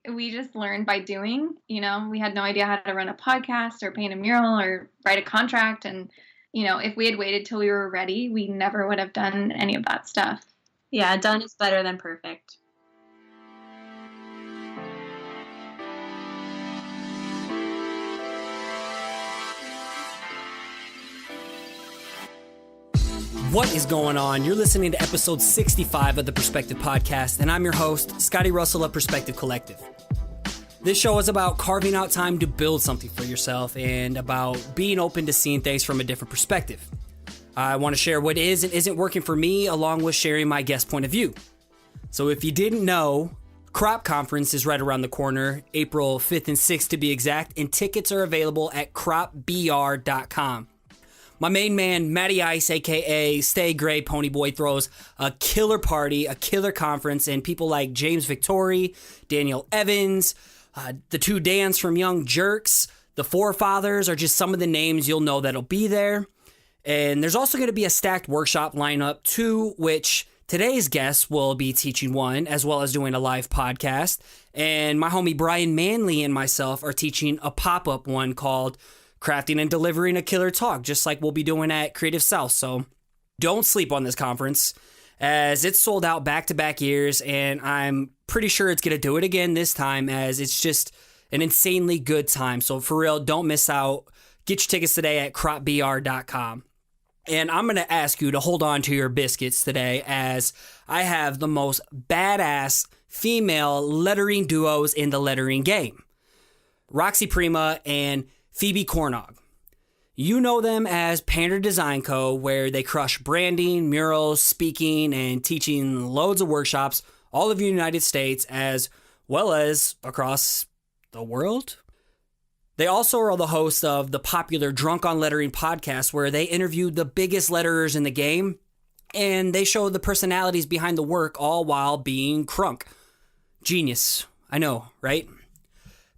we just learned by doing. We had no idea how to run a podcast or paint a mural or write a contract. And, if we had waited till we were ready, we never would have done any of that stuff. Yeah, done is better than perfect. What is going on? You're listening to episode 65 of the Perspective Podcast, and I'm your host, Scotty.D.Russell of Perspective Collective. This show is about carving out time to build something for yourself and about being open to seeing things from a different perspective. I want to share what is and isn't working for me, along with sharing my guest point of view. So if you didn't know, Crop Conference is right around the corner, April 5th and 6th to be exact, and tickets are available at cropbr.com. My main man, Matty Ice, a.k.a. Stay Gray Ponyboy, throws a killer party, a killer conference, and people like James Victori, Daniel Evans, the two Dans from Young Jerks, the Forefathers are just some of the names you'll know that'll be there. And there's also going to be a stacked workshop lineup, too, which today's guest will be teaching one, as well as doing a live podcast. And my homie Brian Manley and myself are teaching a pop-up one called Crafting and Delivering a Killer Talk, just like we'll be doing at Creative South. So don't sleep on this conference, as it's sold out back-to-back years, and I'm pretty sure it's going to do it again this time, as it's just an insanely good time. So for real, don't miss out. Get your tickets today at cropbr.com. And I'm going to ask you to hold on to your biscuits today, as I have the most badass female lettering duos in the lettering game. Roxy Prima and Phoebe Cornog. You know them as Pander Design Co., where they crush branding, murals, speaking, and teaching loads of workshops all over the United States as well as across the world. They also are the hosts of the popular Drunk on Lettering podcast, where they interview the biggest letterers in the game, and they show the personalities behind the work, all while being crunk. Genius. I know, right?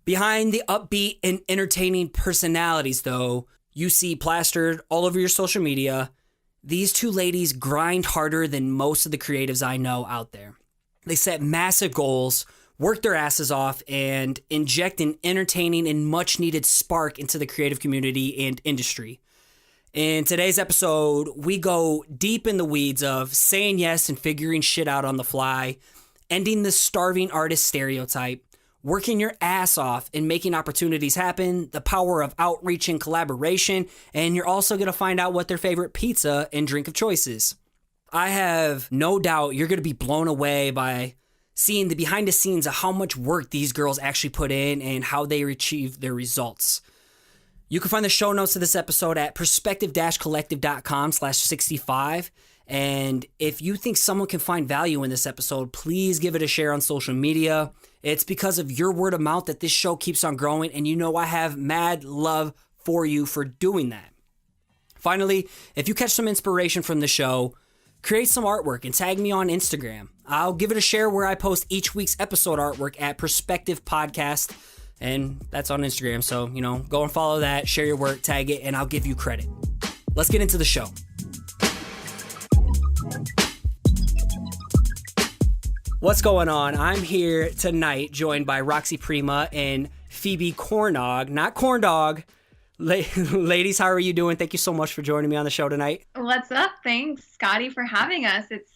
Behind the upbeat and entertaining personalities, though, you see plastered all over your social media, these two ladies grind harder than most of the creatives I know out there. They set massive goals, work their asses off, and inject an entertaining and much-needed spark into the creative community and industry. In today's episode, we go deep in the weeds of saying yes and figuring shit out on the fly, ending the starving artist stereotype, working your ass off and making opportunities happen, the power of outreach and collaboration, and you're also going to find out what their favorite pizza and drink of choice is. I have no doubt you're going to be blown away by seeing the behind the scenes of how much work these girls actually put in and how they achieve their results. You can find the show notes of this episode at perspective-collective.com/65. And if you think someone can find value in this episode, please give it a share on social media. It's because of your word of mouth that this show keeps on growing, and you know I have mad love for you for doing that. Finally, if you catch some inspiration from the show, create some artwork and tag me on Instagram. I'll give it a share where I post each week's episode artwork at Perspective Podcast, and that's on Instagram. So, go and follow that, share your work, tag it, and I'll give you credit. Let's get into the show. What's going on? I'm here tonight joined by Roxy Prima and Phoebe Cornog, not Corn Dog. Ladies, how are you doing? Thank you so much for joining me on the show tonight. What's up? Thanks, Scotty, for having us. It's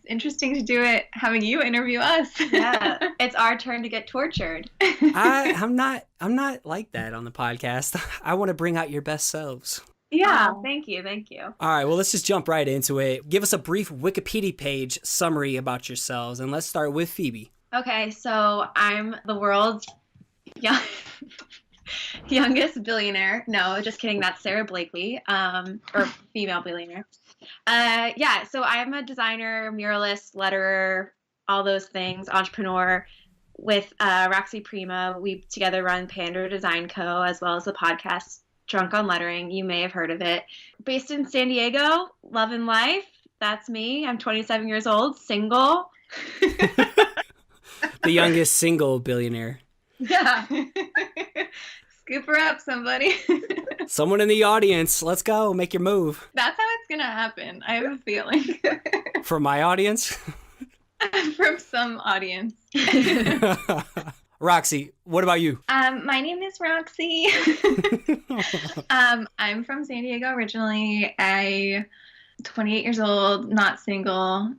interesting to do it, having you interview us. Yeah, it's our turn to get tortured. I'm not like that on the podcast. I want to bring out your best selves. Yeah, thank you. All right, well, let's just jump right into it. Give us a brief Wikipedia page summary about yourselves, and let's start with Phoebe. Okay, so I'm the world's youngest billionaire. No, just kidding. That's Sarah Blakely, or female billionaire. So I'm a designer, muralist, letterer, all those things, entrepreneur. With Roxy Prima, we together run Pander Design Co., as well as the podcast Drunk on Lettering. You may have heard of it. Based in San Diego, loving life. That's me. I'm 27 years old, single. The youngest single billionaire. Yeah. Scoop her up, somebody. Someone in the audience. Let's go. Make your move. That's how it's going to happen. I have a feeling. For my audience? From some audience. Roxy, what about you? My name is Roxy. I'm from San Diego originally. I'm 28 years old, not single.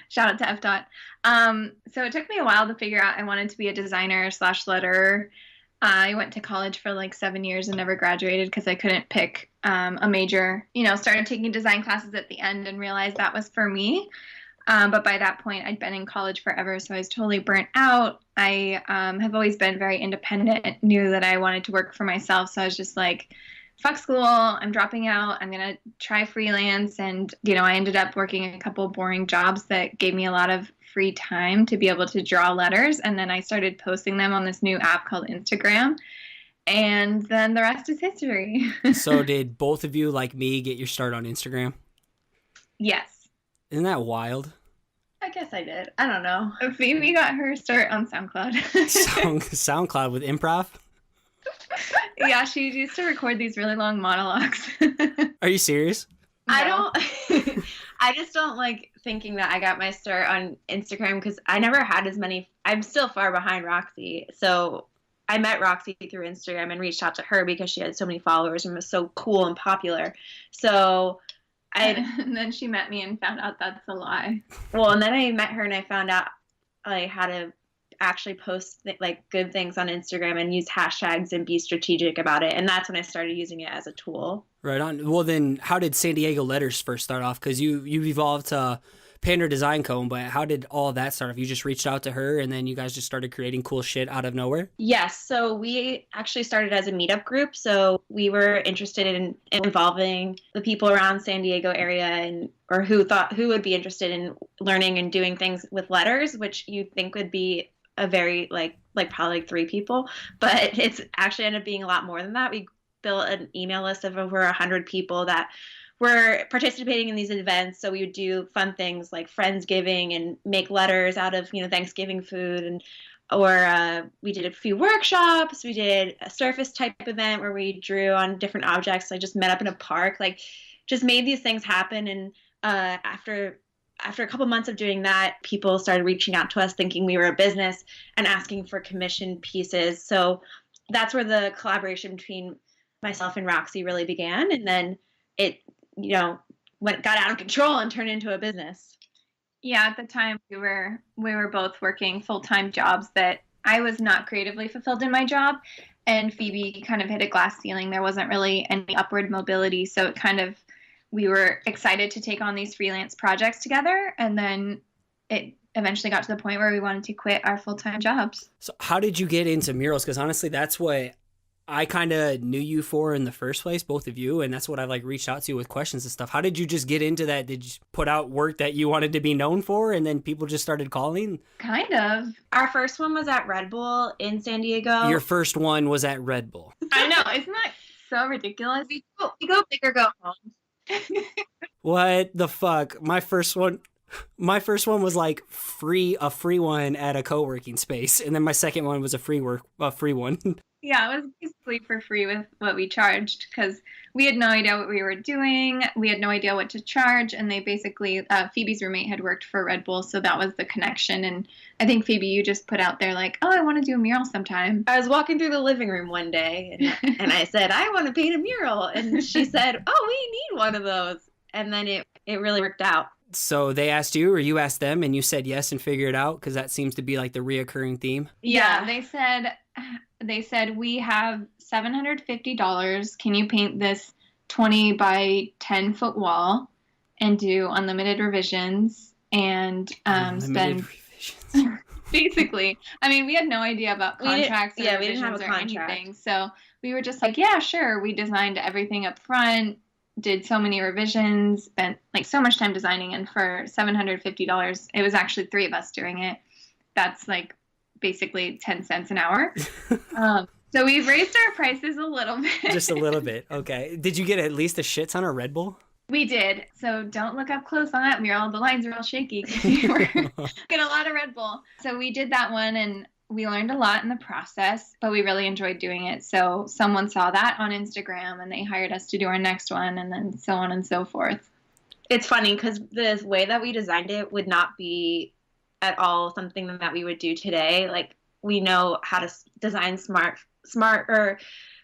Shout out to F. Dot. So it took me a while to figure out I wanted to be a designer / letterer. I went to college for like 7 years and never graduated because I couldn't pick a major. Started taking design classes at the end and realized that was for me. But by that point, I'd been in college forever, so I was totally burnt out. I have always been very independent, knew that I wanted to work for myself, so I was just like, fuck school, I'm dropping out, I'm going to try freelance. And, I ended up working a couple boring jobs that gave me a lot of free time to be able to draw letters. And then I started posting them on this new app called Instagram. And then the rest is history. So did both of you, like me, get your start on Instagram? Yes. Isn't that wild? I guess I did. I don't know. Phoebe got her start on SoundCloud. SoundCloud with improv? Yeah, she used to record these really long monologues. Are you serious? No. I just don't like thinking that I got my start on Instagram because I never had as many. I'm still far behind Roxy. So I met Roxy through Instagram and reached out to her because she had so many followers and was so cool and popular. So and then she met me and found out that's a lie. Well, and then I met her and I found out like how to actually post like good things on Instagram and use hashtags and be strategic about it. And that's when I started using it as a tool. Right on. Well, then how did San Diego Letters first start off? Because you've evolved to Pander Design Co., but how did all that start off? You just reached out to her and then you guys just started creating cool shit out of nowhere? Yes. So we actually started as a meetup group. So we were interested in involving the people around San Diego area or who would be interested in learning and doing things with letters, which you think would be a very like probably like 3 people, but it's actually ended up being a lot more than that. We built an email list of over 100 people that were participating in these events. So we would do fun things like Friendsgiving and make letters out of, Thanksgiving food or we did a few workshops. We did a surface type event where we drew on different objects. Like just met up in a park, like just made these things happen. And after a couple months of doing that, people started reaching out to us thinking we were a business and asking for commission pieces. So that's where the collaboration between myself and Roxy really began. And then it, got out of control and turned into a business. Yeah, at the time we were both working full-time jobs that I was not creatively fulfilled in my job. And Phoebe kind of hit a glass ceiling. There wasn't really any upward mobility. So it kind of, we were excited to take on these freelance projects together. And then it eventually got to the point where we wanted to quit our full-time jobs. So how did you get into murals? Because honestly, that's what I kind of knew you for in the first place, both of you. And that's what I reached out to you with questions and stuff. How did you just get into that? Did you put out work that you wanted to be known for and then people just started calling? Kind of. Our first one was at Red Bull in San Diego. Your first one was at Red Bull. I know. Isn't that so ridiculous? We go big or go home. What the fuck? My first one was like a free one at a co-working space, and then my second one was a free one. Yeah, it was basically for free with what we charged because we had no idea what we were doing. We had no idea what to charge, and they basically Phoebe's roommate had worked for Red Bull, so that was the connection. And I think Phoebe, you just put out there like, "Oh, I want to do a mural sometime." I was walking through the living room one day, and I said, "I want to paint a mural," and she said, "Oh, we need one of those." And then it really worked out. So they asked you or you asked them and you said yes and figured it out? Because that seems to be like the reoccurring theme. Yeah, they said, we have $750. Can you paint this 20 by 10 foot wall and do unlimited revisions and spend... Basically. I mean, we had no idea about contracts we didn't have a contract. Anything. So we were just like, yeah, sure. We designed everything up front, did so many revisions, spent like so much time designing, and for $750, it was actually 3 of us doing it. That's like basically 10 cents an hour. So we've raised our prices a little bit. Just a little bit. Okay. Did you get at least a shit ton of Red Bull? We did. So don't look up close on that mural. The lines are all shaky because we were getting a lot of Red Bull. So we did that one and we learned a lot in the process, but we really enjoyed doing it. So someone saw that on Instagram and they hired us to do our next one, and then so on and so forth. It's funny because the way that we designed it would not be at all something that we would do today. Like, we know how to design smart or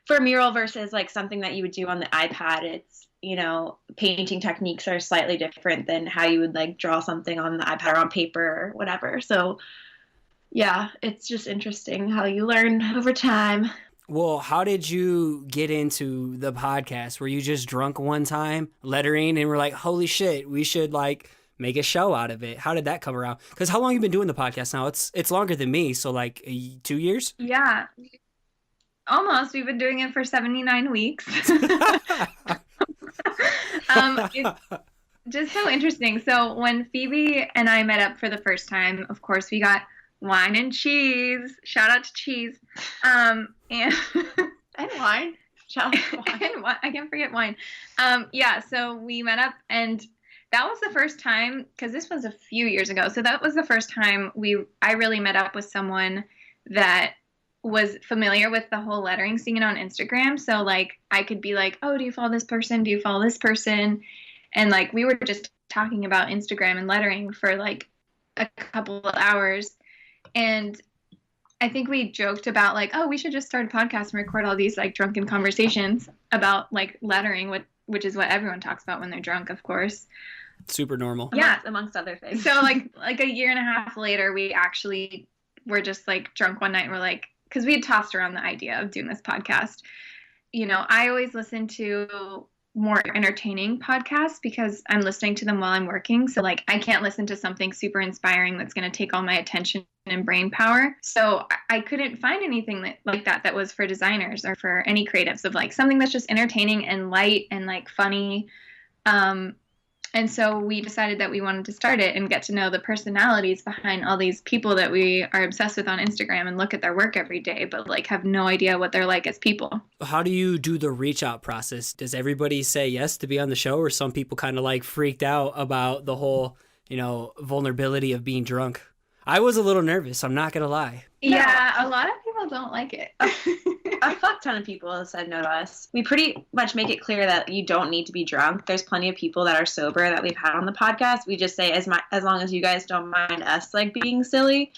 for a mural versus like something that you would do on the iPad. It's, painting techniques are slightly different than how you would like draw something on the iPad or on paper or whatever. So yeah, it's just interesting how you learn over time. Well, how did you get into the podcast? Were you just drunk one time, lettering, and we're like, holy shit, we should like make a show out of it? How did that come around? Because how long have you been doing the podcast now? It's longer than me, so like 2 years? Yeah, almost. We've been doing it for 79 weeks. It's just so interesting. So when Phoebe and I met up for the first time, of course, we got wine and cheese. Shout out to cheese. And wine. Shout out to wine. And I can't forget wine. Yeah, so we met up, and that was the first time, because this was a few years ago. So that was the first time I really met up with someone that was familiar with the whole lettering scene on Instagram. So like I could be like, oh, do you follow this person? Do you follow this person? And like we were just talking about Instagram and lettering for like a couple of hours. And I think we joked about like, oh, we should just start a podcast and record all these like drunken conversations about like lettering, which is what everyone talks about when they're drunk, of course. Super normal. Yeah, amongst other things. So like a year and a half later, we actually were just like drunk one night and we're like, because we had tossed around the idea of doing this podcast. I always listen to more entertaining podcasts because I'm listening to them while I'm working. So like I can't listen to something super inspiring that's going to take all my attention and brain power. So I couldn't find anything like that was for designers or for any creatives, of like something that's just entertaining and light and like funny. And so we decided that we wanted to start it and get to know the personalities behind all these people that we are obsessed with on Instagram and look at their work every day, but like have no idea what they're like as people. How do you do the reach out process? Does everybody say yes to be on the show, or some people kind of like freaked out about the whole, vulnerability of being drunk? I was a little nervous, I'm not going to lie. Yeah, a lot of people don't like it. A fuck ton of people have said no to us. We pretty much make it clear that you don't need to be drunk. There's plenty of people that are sober that we've had on the podcast. We just say as long as you guys don't mind us like being silly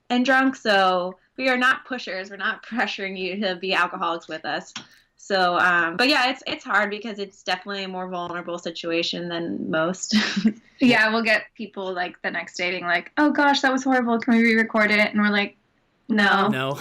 and drunk. So we are not pushers. We're not pressuring you to be alcoholics with us. So, but yeah, it's hard because it's definitely a more vulnerable situation than most. Yeah, we'll get people like the next day being like, oh gosh, that was horrible. Can we re-record it? And we're like, no.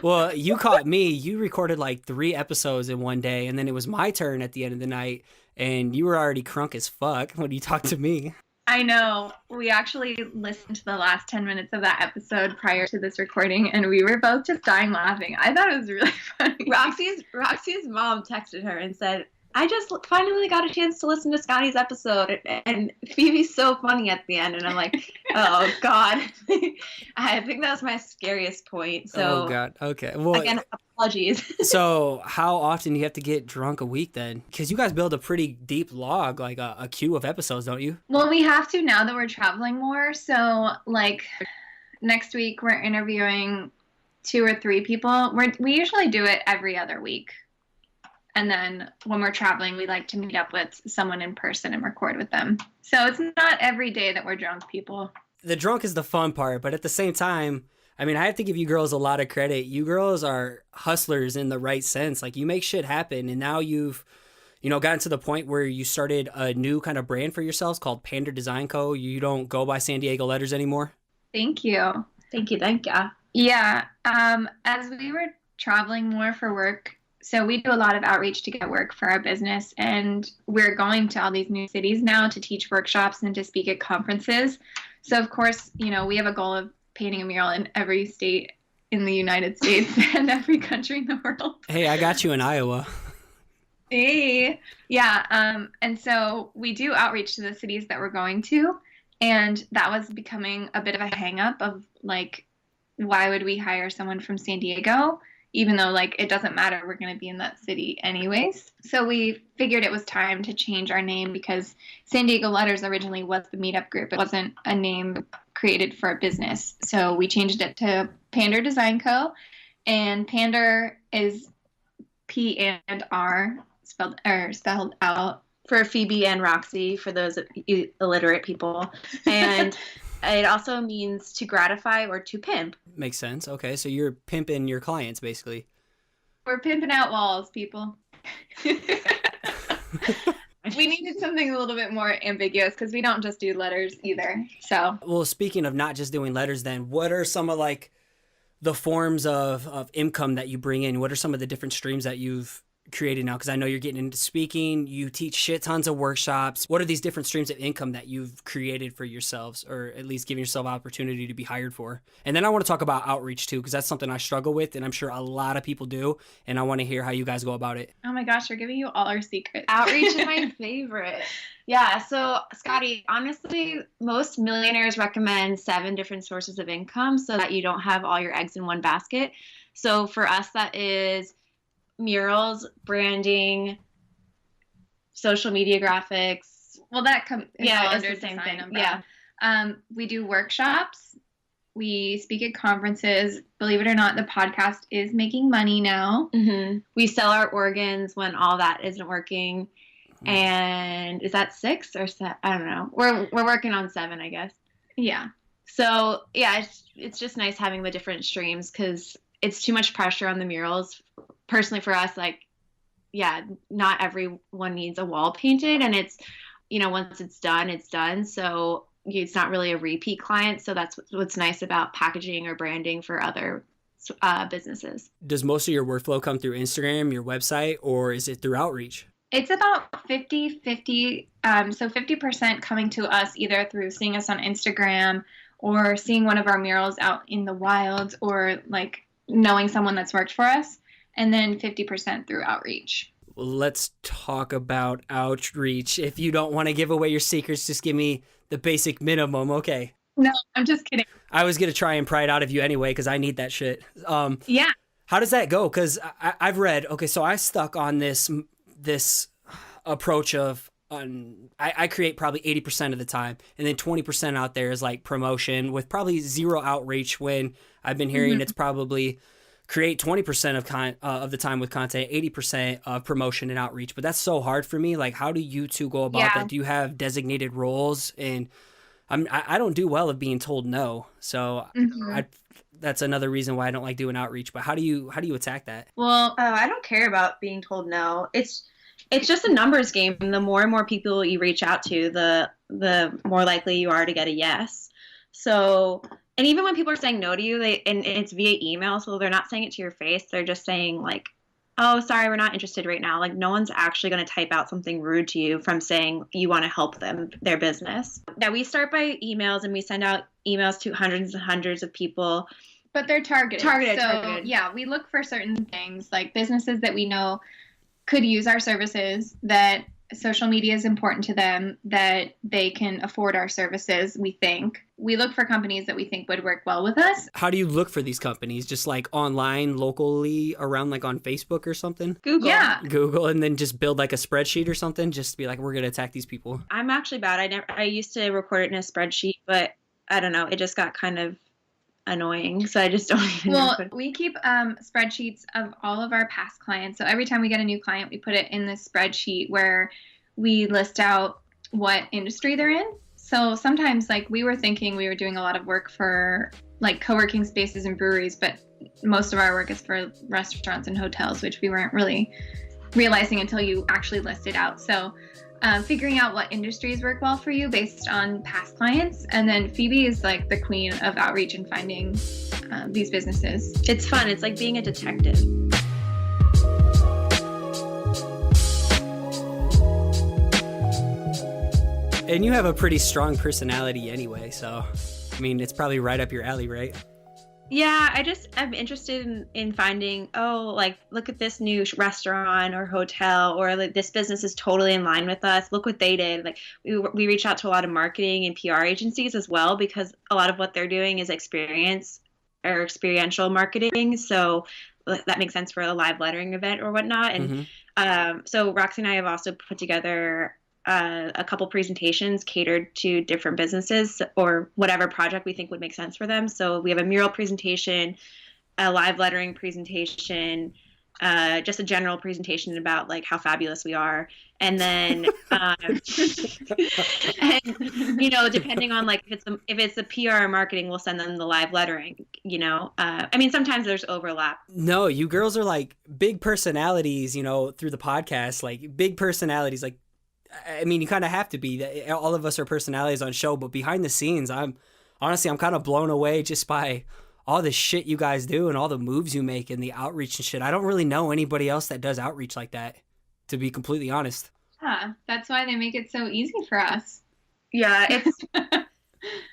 Well, you caught me. You recorded like 3 episodes in one day, and then it was my turn at the end of the night, and you were already crunk as fuck when you talked to me. I know. We actually listened to the last 10 minutes of that episode prior to this recording, and we were both just dying laughing. I thought it was really funny. Roxy's mom texted her and said, I just finally got a chance to listen to Scotty's episode, and Phoebe's so funny at the end. And I'm like, oh, God. I think that was my scariest point. So, oh, God. Okay. Well, again, apologies. So how often do you have to get drunk a week then? Because you guys build a pretty deep log, like a queue of episodes, don't you? Well, we have to now that we're traveling more. So, like, next week we're interviewing 2 or 3 people. We usually do it every other week. And then when we're traveling, we like to meet up with someone in person and record with them. So it's not every day that we're drunk people. The drunk is the fun part, but at the same time, I mean, I have to give you girls a lot of credit. You girls are hustlers in the right sense. Like, you make shit happen, and now you've, gotten to the point where you started a new kind of brand for yourselves called Pander Design Co. You don't go by San Diego letters anymore? Thank you. Thank you. Yeah. As we were traveling more for work, so we do a lot of outreach to get work for our business, and we're going to all these new cities now to teach workshops and to speak at conferences. So, of course, we have a goal of painting a mural in every state in the United States and every country in the world. Hey, I got you in Iowa. Hey. Yeah. And so we do outreach to the cities that we're going to, and that was becoming a bit of a hang up of like, why would we hire someone from San Diego? Even though, like, it doesn't matter, we're going to be in that city anyways. So we figured it was time to change our name because San Diego Letters originally was the meetup group. It wasn't a name created for a business. So we changed it to Pander Design Co. And Pander is P and R spelled out. For Phoebe and Roxy, for those illiterate people. And It also means to gratify or to pimp. Makes sense. Okay, so you're pimping your clients basically. We're pimping out walls, people. We needed something a little bit more ambiguous because we don't just do letters either. So, well, speaking of not just doing letters, then what are some of like the forms of income that you bring in? What are some of the different streams that you've created now? Because I know you're getting into speaking, you teach shit tons of workshops. What are these different streams of income that you've created for yourselves, or at least giving yourself opportunity to be hired for? And then I want to talk about outreach too, because that's something I struggle with, and I'm sure a lot of people do, and I want to hear how you guys go about it. oh my gosh, we're giving you all our secrets. Outreach is my favorite. Yeah, so Scotty, honestly, most millionaires recommend 7 different sources of income so that you don't have all your eggs in one basket. So for us, that is murals, branding, social media graphics. Well, that comes under the same thing. Yeah. We do workshops. We speak at conferences. Believe it or not, the podcast is making money now. Mm-hmm. We sell our organs when all that isn't working. And is that 6 or 7? I don't know. We're working on 7, I guess. Yeah. So yeah, it's just nice having the different streams because it's too much pressure on the murals. Personally, for us, like, yeah, not everyone needs a wall painted, and it's, once it's done, it's done. So it's not really a repeat client. So that's what's nice about packaging or branding for other businesses. Does most of your workflow come through Instagram, your website, or is it through outreach? It's about 50-50. So 50% coming to us either through seeing us on Instagram or seeing one of our murals out in the wild or like knowing someone that's worked for us. And then 50% through outreach. Well, let's talk about outreach. If you don't want to give away your secrets, just give me the basic minimum. Okay. No, I'm just kidding. I was going to try and pry it out of you anyway, because I need that shit. Yeah. How does that go? Because I've read, okay, so I stuck on this approach of, I create probably 80% of the time, and then 20% out there is like promotion with probably zero outreach, when I've been hearing it's probably create 20% of the time with content, 80% of promotion and outreach. But that's so hard for me. Like, how do you two go about that? Do you have designated roles? And I don't do well of being told no. So that's another reason why I don't like doing outreach. But how do you attack that? Well, I don't care about being told no. It's just a numbers game. The more and more people you reach out to, the more likely you are to get a yes. So, and even when people are saying no to you, and it's via email, so they're not saying it to your face. They're just saying like, oh, sorry, we're not interested right now. Like, no one's actually going to type out something rude to you from saying you want to help them, their business. Now, we start by emails, and we send out emails to hundreds and hundreds of people. But they're targeted. Targeted. Yeah, we look for certain things, like businesses that we know could use our services, that social media is important to them, that they can afford our services, we think. We look for companies that we think would work well with us. How do you look for these companies? Just like online, locally, around like on Facebook or something? Google. Yeah. Google, and then just build like a spreadsheet or something, just to be like, we're going to attack these people. I'm actually bad. I used to record it in a spreadsheet, but I don't know. It just got kind of annoying, so I just don't even know. Well, we keep spreadsheets of all of our past clients. So every time we get a new client, we put it in this spreadsheet where we list out what industry they're in. So sometimes, like, we were thinking we were doing a lot of work for like co-working spaces and breweries, but most of our work is for restaurants and hotels, which we weren't really realizing until you actually list it out. So figuring out what industries work well for you based on past clients. And then Phoebe is like the queen of outreach and finding these businesses. It's fun. It's like being a detective. And you have a pretty strong personality anyway, so I mean, it's probably right up your alley, right? Yeah, I'm interested in finding, like, look at this new restaurant or hotel, or like this business is totally in line with us. Look what they did. Like, we reach out to a lot of marketing and PR agencies as well, because a lot of what they're doing is experiential marketing. So that makes sense for a live lettering event or whatnot. And so Roxy and I have also put together a couple presentations catered to different businesses or whatever project we think would make sense for them. So we have a mural presentation, a live lettering presentation, just a general presentation about like how fabulous we are. And then, and depending on like if it's the PR or marketing, we'll send them the live lettering. I mean, sometimes there's overlap. No, you girls are like big personalities, through the podcast, like big personalities. Like, I mean, you kind of have to be. All of us are personalities on show, but behind the scenes, I'm kind of blown away just by all the shit you guys do and all the moves you make and the outreach and shit. I don't really know anybody else that does outreach like that, to be completely honest. Yeah, that's why they make it so easy for us. Yeah,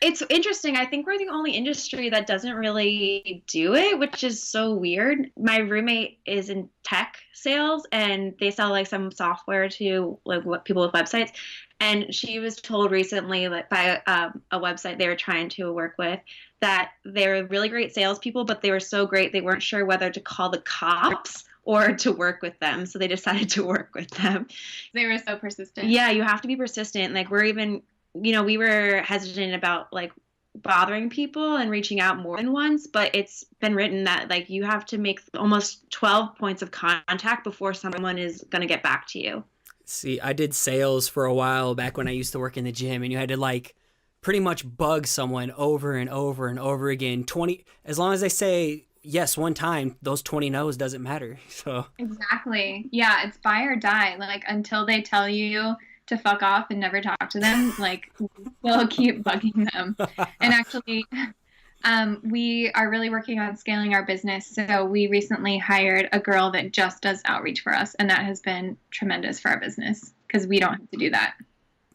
it's interesting. I think we're the only industry that doesn't really do it, which is so weird. My roommate is in tech sales, and they sell like some software to like people with websites. And she was told recently, like by a website they were trying to work with, that they were really great salespeople, but they were so great they weren't sure whether to call the cops or to work with them. So they decided to work with them. They were so persistent. Yeah, you have to be persistent. Like we were hesitant about like bothering people and reaching out more than once, but it's been written that like you have to make almost 12 points of contact before someone is going to get back to you. See, I did sales for a while back when I used to work in the gym, and you had to like pretty much bug someone over and over and over again. As long as they say yes one time, those 20 no's doesn't matter. So exactly. Yeah, it's buy or die. Like until they tell you to fuck off and never talk to them, like we'll keep bugging them. And actually, we are really working on scaling our business. So we recently hired a girl that just does outreach for us, and that has been tremendous for our business because we don't have to do that.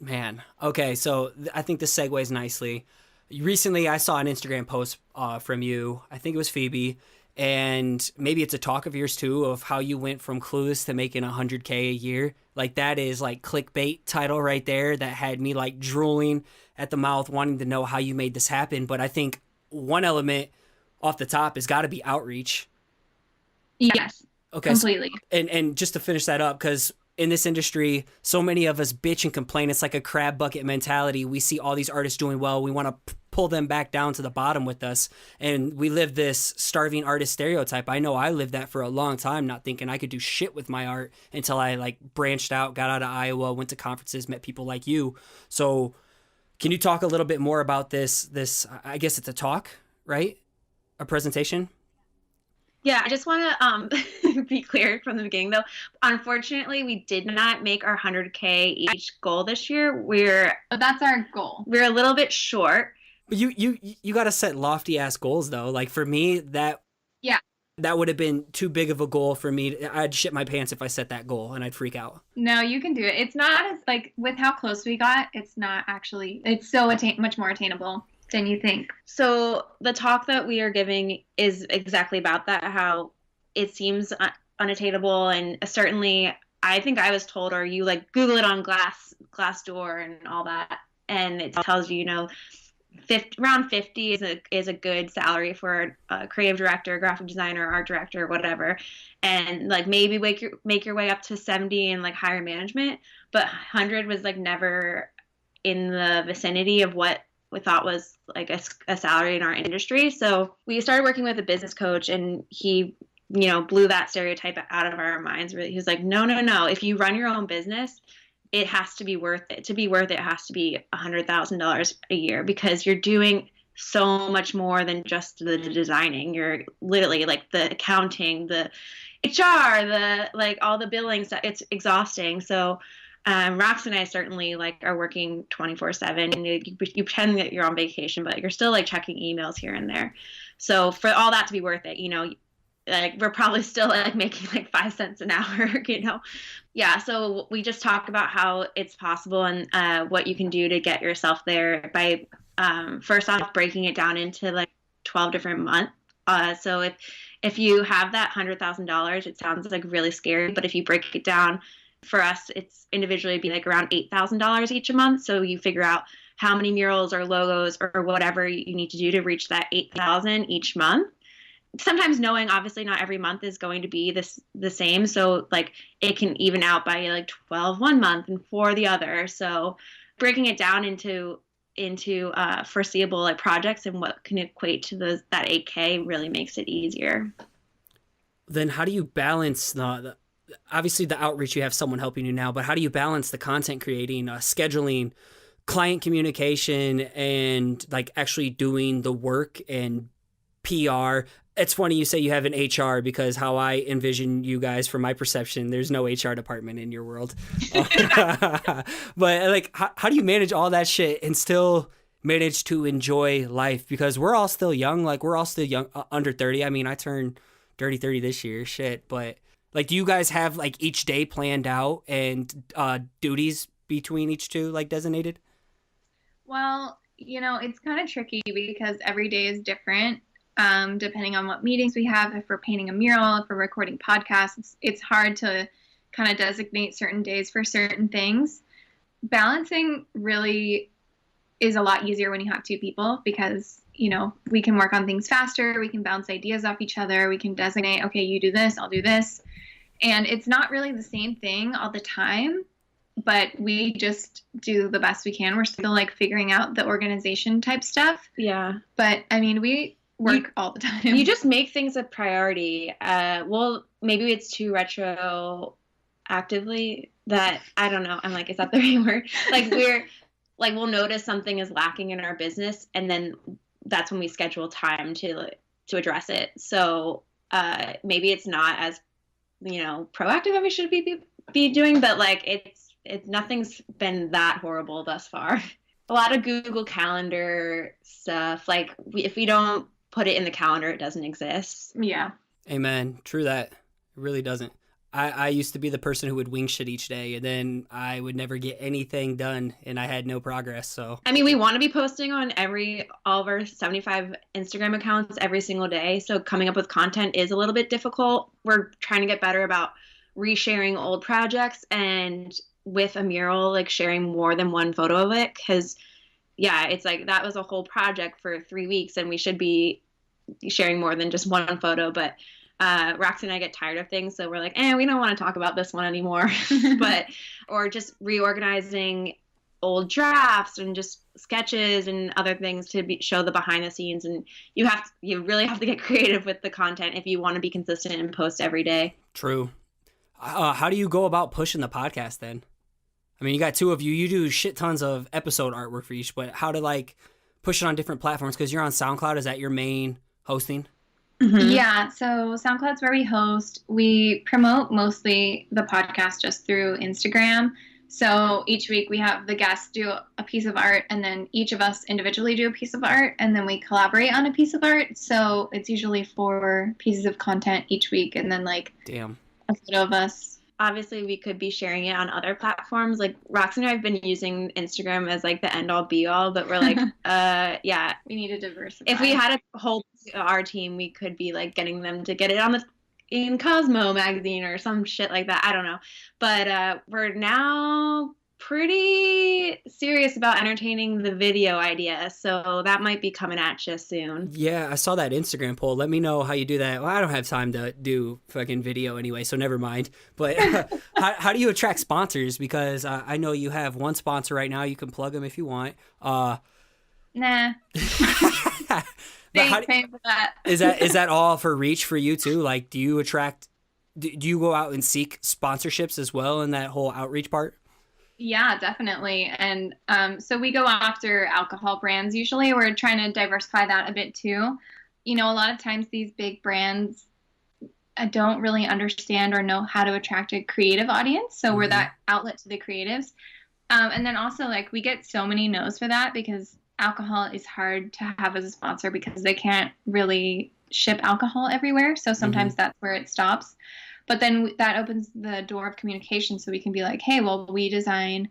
Man. Okay, so I think this segues nicely. Recently, I saw an Instagram post from you. I think it was Phoebe. And maybe it's a talk of yours too, of how you went from clueless to making $100K a year. Like that is like clickbait title right there that had me like drooling at the mouth, wanting to know how you made this happen. But I think one element off the top has got to be outreach. Yes. Okay. Completely. And just to finish that up, because in this industry, so many of us bitch and complain. It's like a crab bucket mentality. We see all these artists doing well. We want to pull them back down to the bottom with us. And we live this starving artist stereotype. I know I lived that for a long time, not thinking I could do shit with my art until I like branched out, got out of Iowa, went to conferences, met people like you. So can you talk a little bit more about this, I guess it's a talk, right? A presentation? Yeah, I just want to be clear from the beginning, though. Unfortunately, we did not make our 100K each goal this year. But that's our goal. We're a little bit short. You got to set lofty ass goals, though. Like for me, that would have been too big of a goal for me. I'd shit my pants if I set that goal, and I'd freak out. No, you can do it. It's not as like with how close we got. It's not actually. It's so much more attainable than you think. So the talk that we are giving is exactly about that, how it seems unattainable. And certainly I think I was told, or you like Google it on Glassdoor and all that, and it tells you, around 50 is a good salary for a creative director, graphic designer, art director, whatever. And like maybe make your way up to 70 and like higher management, but 100 was like never in the vicinity of what we thought was like a salary in our industry. So we started working with a business coach, and he, blew that stereotype out of our minds. Really, he was like, no. If you run your own business, it has to be worth it. To be worth it, it has to be $100,000 a year, because you're doing so much more than just the designing. You're literally like the accounting, the HR, the like all the billing stuff. It's exhausting. So Roxy and I certainly like are working 24/7. You pretend that you're on vacation, but you're still like checking emails here and there. So for all that to be worth it, like we're probably still like making like 5 cents an hour, Yeah. So we just talk about how it's possible and what you can do to get yourself there by first off breaking it down into like 12 different months. So if you have that $100,000, it sounds like really scary, but if you break it down, for us, it's individually be like around $8,000 each a month. So you figure out how many murals or logos or whatever you need to do to reach that 8,000 each month. Sometimes knowing obviously not every month is going to be the same. So like it can even out by like 12 one month and 4 the other. So breaking it down into foreseeable like projects and what can equate to that 8K really makes it easier. then how do you balance obviously the outreach? You have someone helping you now, but how do you balance the content creating, scheduling, client communication, and like actually doing the work and PR? It's funny you say you have an HR, because how I envision you guys, from my perception, there's no HR department in your world. But like, how do you manage all that shit and still manage to enjoy life? Because we're all still young. Like, we're all still young, under 30. I mean, I turned dirty 30 this year, shit. But like, do you guys have like each day planned out and duties between each two like designated? Well, it's kind of tricky because every day is different. Depending on what meetings we have, if we're painting a mural, if we're recording podcasts, it's hard to kind of designate certain days for certain things. Balancing really is a lot easier when you have two people, because, we can work on things faster. We can bounce ideas off each other. We can designate, okay, you do this, I'll do this. And it's not really the same thing all the time, but we just do the best we can. We're still like figuring out the organization type stuff. Yeah. But I mean, we work all the time. You just make things a priority. Well, maybe it's too retroactively that, I don't know. I'm like, is that the right word? Like, we'll notice something is lacking in our business, and then that's when we schedule time to address it. So maybe it's not as, proactive as we should be doing, but like it's nothing's been that horrible thus far. A lot of Google Calendar stuff. Like, if we don't put it in the calendar, it doesn't exist. Yeah. Amen. True that. It really doesn't. I used to be the person who would wing shit each day, and then I would never get anything done, and I had no progress. So I mean, we want to be posting on all of our 75 Instagram accounts every single day. So coming up with content is a little bit difficult. We're trying to get better about resharing old projects, and with a mural, like sharing more than one photo of it, because yeah, it's like that was a whole project for 3 weeks, and we should be sharing more than just one photo. But Roxy and I get tired of things, so we're like, we don't want to talk about this one anymore. Or just reorganizing old drafts and just sketches and other things to show the behind the scenes. And you really have to get creative with the content if you want to be consistent and post every day. True. How do you go about pushing the podcast then? I mean, you got two of you. You do shit tons of episode artwork for each, but how to like push it on different platforms? Because you're on SoundCloud. Is that your main hosting? Mm-hmm. Yeah, so SoundCloud's where we host. We promote mostly the podcast just through Instagram. So each week we have the guests do a piece of art, and then each of us individually do a piece of art, and then we collaborate on a piece of art. So it's usually 4 pieces of content each week, and then like a photo of us. Obviously, we could be sharing it on other platforms. Like, Roxy and I have been using Instagram as like the end all be all, but we're like, yeah, we need to diversify. If we had a whole our team, we could be like getting them to get it on in Cosmo magazine or some shit like that. I don't know, but we're now pretty serious about entertaining the video idea, so that might be coming at you soon. Yeah, I saw that Instagram poll. Let me know how you do that. Well, I don't have time to do fucking video anyway, so never mind. But how do you attract sponsors? Because I know you have one sponsor right now. You can plug them if you want. Nah. Paying for that. Is that all for reach for you too? Like, do you go out and seek sponsorships as well in that whole outreach part? Yeah, definitely. And so we go after alcohol brands. Usually we're trying to diversify that a bit too. A lot of times these big brands don't really understand or know how to attract a creative audience. So we're that outlet to the creatives. And then also, like, we get so many no's for that because alcohol is hard to have as a sponsor because they can't really ship alcohol everywhere. So sometimes that's where it stops. But then that opens the door of communication, so we can be like, hey, well, we design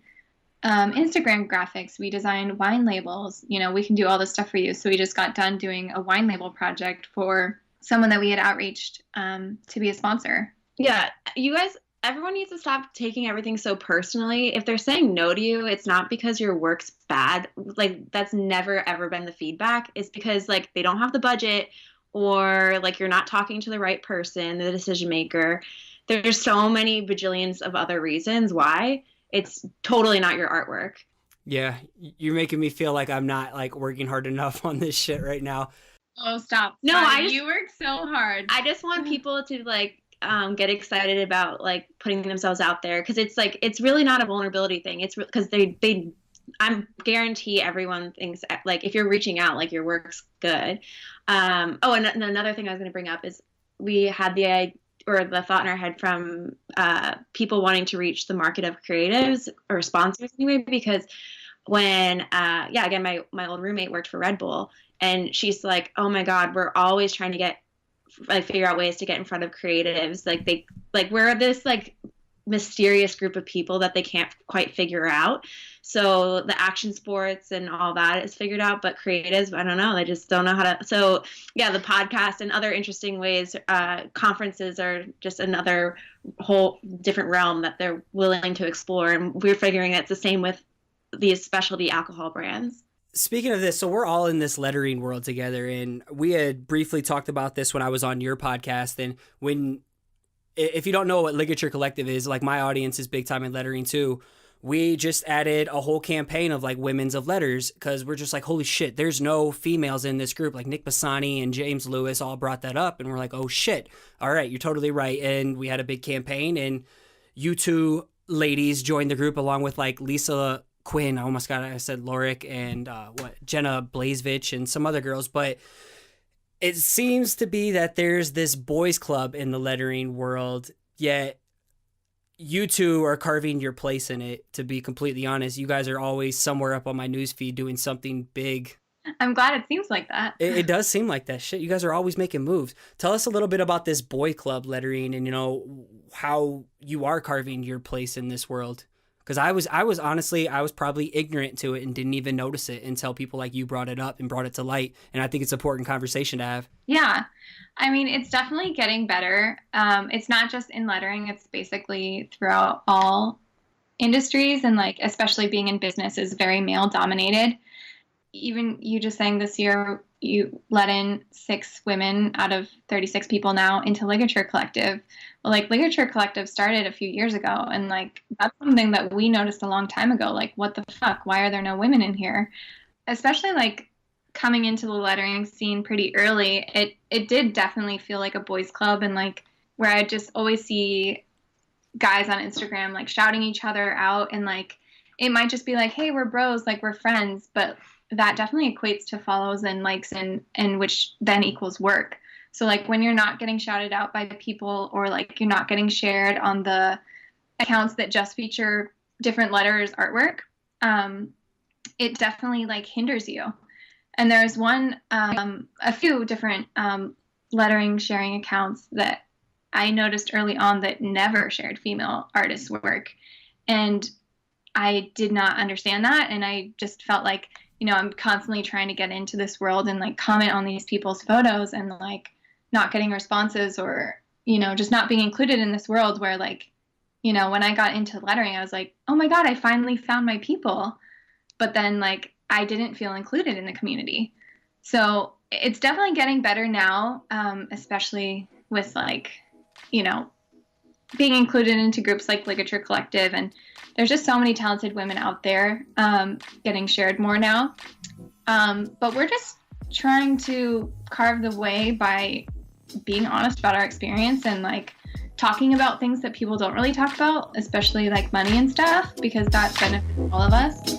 Instagram graphics. We design wine labels. We can do all this stuff for you. So we just got done doing a wine label project for someone that we had outreached to be a sponsor. Yeah, you guys, everyone needs to stop taking everything so personally. If they're saying no to you, it's not because your work's bad. Like, that's never, ever been the feedback. It's because, like, they don't have the budget, or like you're not talking to the right person, the decision maker. There's so many bajillions of other reasons why it's totally not your artwork. Yeah, you're making me feel like I'm not like working hard enough on this shit right now. Oh, stop. No, Sorry, you work so hard. I just want people to like get excited about like putting themselves out there, because it's like it's really not a vulnerability thing. It's because they I'm guarantee everyone thinks like if you're reaching out, like your work's good. And another thing I was going to bring up is we had the thought in our head from people wanting to reach the market of creatives or sponsors anyway, because when again my old roommate worked for Red Bull, and she's like, oh my God, we're always trying to figure out ways to get in front of creatives. We're this like mysterious group of people that they can't quite figure out. So the action sports and all that is figured out, but creatives, I don't know. They just don't know how to. So yeah, the podcast and other interesting ways, conferences are just another whole different realm that they're willing to explore. And we're figuring it's the same with these specialty alcohol brands. Speaking of this, so we're all in this lettering world together, and we had briefly talked about this when I was on your podcast. And if you don't know what Ligature Collective is, like my audience is big time in lettering too. We just added a whole campaign of like women's of letters, because we're just like, holy shit, there's no females in this group. Like Nick Bassani and James Lewis all brought that up, and we're like, oh shit, all right, you're totally right. And we had a big campaign, and you two ladies joined the group along with like Lisa Quinn, I said Lorik, and Jenna Blazevich and some other girls. But it seems to be that there's this boys club in the lettering world, yet you two are carving your place in it. To be completely honest, you guys are always somewhere up on my newsfeed doing something big. I'm glad it seems like that. It does seem like that. Shit, you guys are always making moves. Tell us a little bit about this boy club lettering, and how you are carving your place in this world. Because I was honestly, I was probably ignorant to it and didn't even notice it until people like you brought it up and brought it to light. And I think it's an important conversation to have. Yeah. I mean, it's definitely getting better. It's not just in lettering. It's basically throughout all industries, and like, especially being in business is very male dominated. Even you just saying this year, you let in 6 women out of 36 people now into Ligature Collective. Well, like Ligature Collective started a few years ago, and like that's something that we noticed a long time ago. Like, what the fuck? Why are there no women in here? Especially like coming into the lettering scene pretty early, it did definitely feel like a boys club, and like where I just always see guys on Instagram like shouting each other out, and like it might just be like, hey, we're bros, like we're friends, but that definitely equates to follows and likes, and which then equals work. So like when you're not getting shouted out by people, or like you're not getting shared on the accounts that just feature different letters artwork, it definitely like hinders you. And there's a few different lettering sharing accounts that I noticed early on that never shared female artists' work. And I did not understand that. And I just felt like, I'm constantly trying to get into this world and like comment on these people's photos, and like not getting responses, or, just not being included in this world where like, when I got into lettering, I was like, oh my God, I finally found my people. But then like, I didn't feel included in the community. So it's definitely getting better now, especially with like, being included into groups like Ligature Collective, and there's just so many talented women out there getting shared more now. But we're just trying to carve the way by being honest about our experience, and like talking about things that people don't really talk about, especially like money and stuff, because that benefits all of us.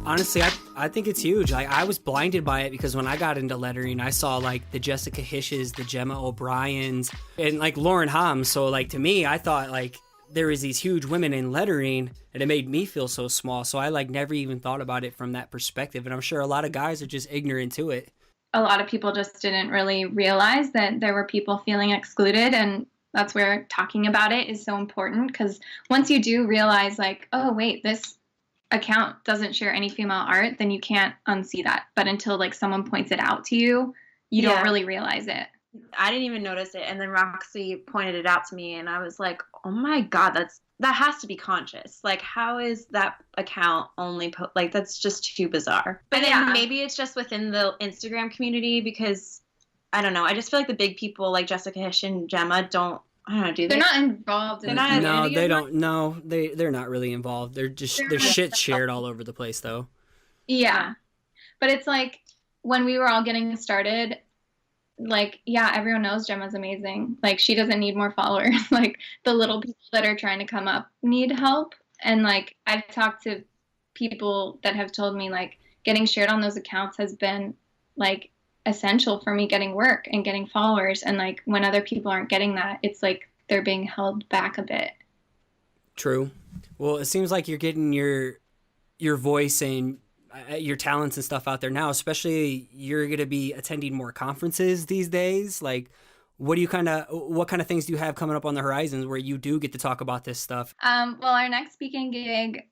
Honestly, I think it's huge. Like, I was blinded by it because when I got into lettering, I saw like the Jessica Hishes, the Gemma O'Briens, and like Lauren Hams. So like to me, I thought like there was these huge women in lettering, and it made me feel so small. So I like never even thought about it from that perspective. And I'm sure a lot of guys are just ignorant to it. A lot of people just didn't really realize that there were people feeling excluded, and that's where talking about it is so important, because once you do realize like, oh wait, this account doesn't share any female art, then you can't unsee that. But until like someone points it out to you, you don't really realize it. I didn't even notice it, and then Roxy pointed it out to me, and I was like, oh my God, that has to be conscious. Like, how is that account only like, that's just too bizarre. But then maybe it's just within the Instagram community, because I don't know, I just feel like the big people like Jessica Hish and Gemma don't, I don't know, do they? They're not involved in the No, they don't. No, they're not really involved. They're shit shared all over the place, though. Yeah. But it's like when we were all getting started, like, yeah, everyone knows Gemma's amazing. Like, she doesn't need more followers. Like, the little people that are trying to come up need help. And, like, I've talked to people that have told me, like, getting shared on those accounts has been, like, essential for me getting work and getting followers. And, like, when other people aren't getting that, it's like they're being held back a bit. True. Well, it seems like you're getting your voice and your talents and stuff out there now, especially you're going to be attending more conferences these days. Like, what kind of things do you have coming up on the horizons where you do get to talk about this stuff? Well, our next speaking gig